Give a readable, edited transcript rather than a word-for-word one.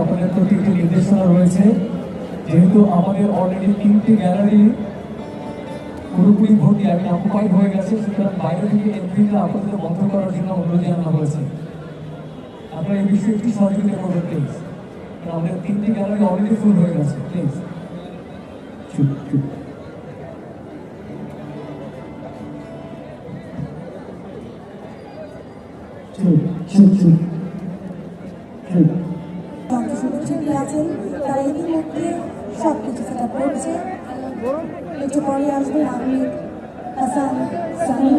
আপনাদের প্রতি একটি নির্দেশনা রয়েছে, যেহেতু আমাদের অলরেডি 3টি গ্যালারি পুরোপুরি ভর্তি এবং অকুপাইড হয়ে গেছে, সুতরাং বাইরে থেকে এন্ট্রিটা আপনাদের বন্ধ করার জন্য অনুরোধ জানানো হয়েছে। আপনারা এই বিষয়ে একটু সহযোগিতা করবেন প্লিজ, আমাদের 3টি গ্যালারি অলরেডি ফুল হয়ে গেছে। প্লিজ আছেন তারা ইতিমধ্যে সব কিছু সেটা করছে। একটু পরে আসবেন আহমেদ হাসান সানি।